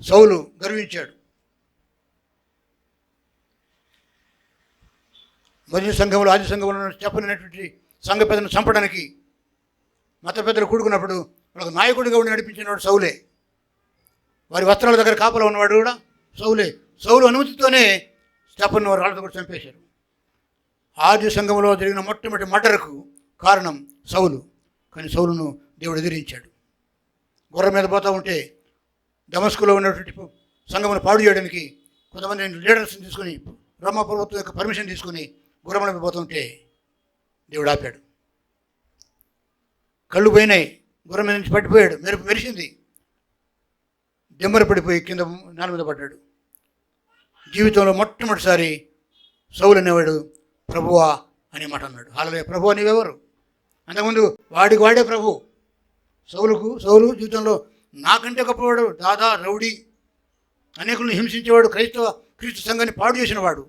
సౌలు గర్వించాడు. మొదటి సంఘంలో ఆది సంఘంలో చెప్పనటువంటి సంఘ పెద్దను చంపడానికి మత పెద్దలు కూడుకున్నప్పుడు వాళ్ళకు నాయకుడిగా ఉండి నడిపించినవాడు సౌలే. వారి వస్త్రాల దగ్గర కాపలా ఉన్నవాడు కూడా సౌలే. సౌలు అనుమతితోనే స్టెఫను రాళ్ళతో కూడా చంపేశారు. ఆది సంఘంలో జరిగిన మొట్టమొదటి మర్డర్కు కారణం సౌలు. కానీ సౌలును దేవుడు ఎదిరించాడు. గుర్రం మీద పోతూ ఉంటే దమస్కులో ఉన్నటువంటి సంఘమును పాడు చేయడానికి కొంతమంది లీడర్స్ని తీసుకొని రోమా ప్రభుత్వం యొక్క పర్మిషన్ తీసుకొని గుర్రం మీద పోతుంటే దేవుడు ఆపాడు. కళ్ళు పోయినాయి, గుర్రం మీద నుంచి పడిపోయాడు, మెరుపు మెరిసింది, దెమ్మర పడిపోయి కింద నేల మీద పడ్డాడు. జీవితంలో మొట్టమొదటిసారి సౌలు అనేవాడు ప్రభువా అనే మాట అన్నాడు. హల్లెలూయా. ప్రభువా నీవెవరు? అంతకుముందు వాడికి వాడే ప్రభు. సౌలు జీవితంలో నాకంటే గొప్పవాడు, దాదా, రౌడీ, అనేకులను హింసించేవాడు, క్రీస్తు సంఘాన్ని పాడు చేసినవాడు,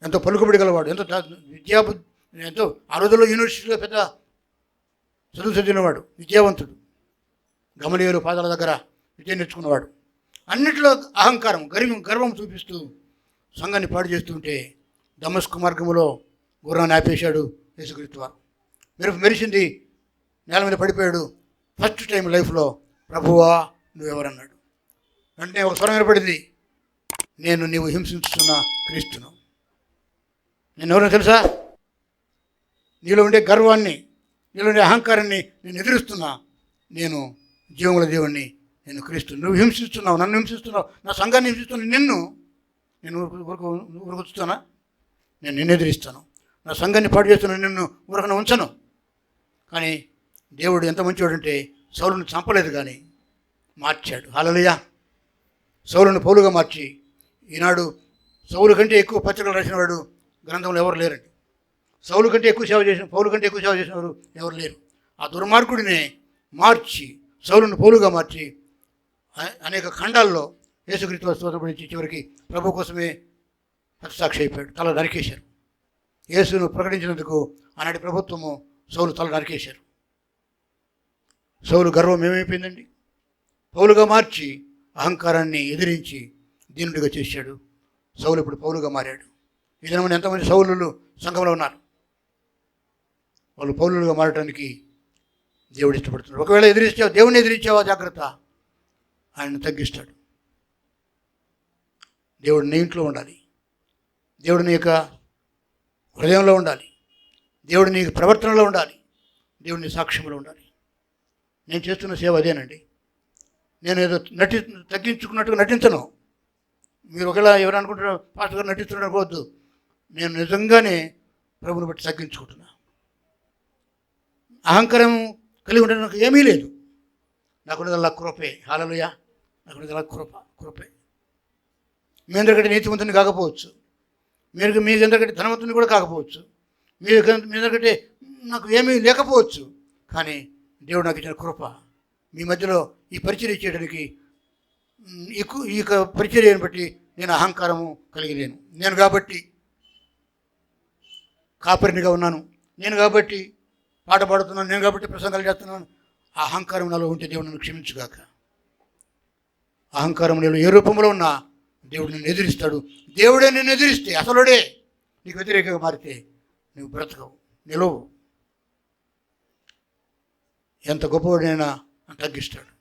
ఎంతో పలుకుబడి గలవాడు, ఎంతో ఆ రోజుల్లో యూనివర్సిటీలో పెద్ద చదువు చదివినవాడు, విద్యావంతుడు, గమలీయులు పాదాల దగ్గర విద్య నేర్చుకున్నవాడు. అన్నింటిలో అహంకారం, గర్వం చూపిస్తూ సంఘాన్ని పాడు చేస్తుంటే దమస్కు మార్గంలో గుర్రాన్ని ఆపేశాడు యేసుక్రీస్తు వారు. మెరిసింది, నేల మీద పడిపోయాడు. ఫస్ట్ టైం లైఫ్లో ప్రభువా నువ్వెవరన్నాడు. వెంటనే ఒక స్వరం ఏర్పడింది, నేను నీవు హింసిస్తున్న క్రీస్తును. నేను ఎవరో తెలుసా? నీలో ఉండే గర్వాన్ని, నీలో ఉండే అహంకారాన్ని నేను ఎదురుస్తున్నా. నేను జీవముల దేవుణ్ణి, నేను క్రీస్తు. నువ్వు హింసిస్తున్నావు, నన్ను హింసిస్తున్నావు, నా సంఘాన్ని హింసిస్తున్నావు. నేను ఉరుకుతానా? నేను నిన్ను ఎదిరిస్తాను. నా సంఘాన్ని పాడు చేస్తున్నాను, నిన్ను ఊరకన ఉంచను. కానీ దేవుడు ఎంత మంచివాడంటే సౌలును చంపలేదు కానీ మార్చాడు. హల్లెలూయా. సౌలును పౌలుగా మార్చి, ఈనాడు సౌలు కంటే ఎక్కువ పత్రికలు రాసినవాడు గ్రంథంలో ఎవరు లేరండి. పౌలు కంటే ఎక్కువ సేవ చేసినవారు ఎవరు లేరు. ఆ దుర్మార్గుడినే మార్చి, సౌలును పౌలుగా మార్చి అనేక ఖండాల్లో యేసుక్రీస్తులో స్తోత్రపడించి చివరికి ప్రభు కోసమే హతసాక్షి అయిపోయాడు. తల నరికేశారు. యేసును ప్రకటించినందుకు ఆనాటి ప్రభుత్వము సౌలు తల నరికేశారు. సౌలు గర్వం ఏమైపోయిందండి? పౌలుగా మార్చి అహంకారాన్ని ఎదిరించి దీనుడిగా చేశాడు. సౌలు ఇప్పుడు పౌలుగా మారాడు. ఈ దినమైన ఎంతమంది సౌలులు సంఘంలో ఉన్నారు. వాళ్ళు పౌలులుగా మారడానికి దేవుడు ఇష్టపడుతున్నాడు. ఒకవేళ దేవుడిని ఎదిరించావా జాగ్రత్త, ఆయనను తగ్గిస్తాడు. దేవుడు నీ ఇంట్లో ఉండాలి, దేవుడు నీ యొక్క హృదయంలో ఉండాలి, దేవుడు నీ ప్రవర్తనలో ఉండాలి, దేవుడు నీ సాక్ష్యంలో ఉండాలి. నేను చేస్తున్న సేవ అదేనండి. నేను ఏదో తగ్గించుకున్నట్టుగా నటించను. మీరు ఒకవేళ ఎవరు అనుకుంటారో పాస్టర్ గారు నటిస్తున్నాడు అనుకోవద్దు. నేను నిజంగానే ప్రభుని బట్టి తగ్గించుకుంటున్నా. అహంకారం కలిగి ఉంటే నాకు ఏమీ లేదు. నాకున్నదల్లా కృపే. హల్లెలూయా. నాకున్నదల్లా కృపే. మీ అందరికంటే నీతివంతుని కాకపోవచ్చు, మీ అందరికంటే ధనవంతుని కూడా కాకపోవచ్చు, మీ అందరికంటే నాకు ఏమీ లేకపోవచ్చు. కానీ దేవుడు నాకు ఇచ్చిన కృప. మీ మధ్యలో ఈ పరిచర్య చేయడానికి ఈ పరిచర్యను బట్టి నేను అహంకారము కలిగి లేను. నేను కాబట్టి కాపరినిగా ఉన్నాను, నేను కాబట్టి పాట పాడుతున్నాను, నేను కాబట్టి ప్రసంగాలు చేస్తున్నాను. ఆ అహంకారం నాలో ఉంటే దేవుడు నన్ను క్షమించుగాక. అహంకారం నేను ఏ రూపంలో ఉన్నా దేవుడు నిన్ను ఎదిరిస్తాడు. దేవుడే నిన్ను ఎదిరిస్తే, అసలుడే నీకు వ్యతిరేకంగా మారితే నువ్వు బ్రతకవు, నిలవు. ఎంత గొప్పవాడైనా తగ్గిస్తాడు.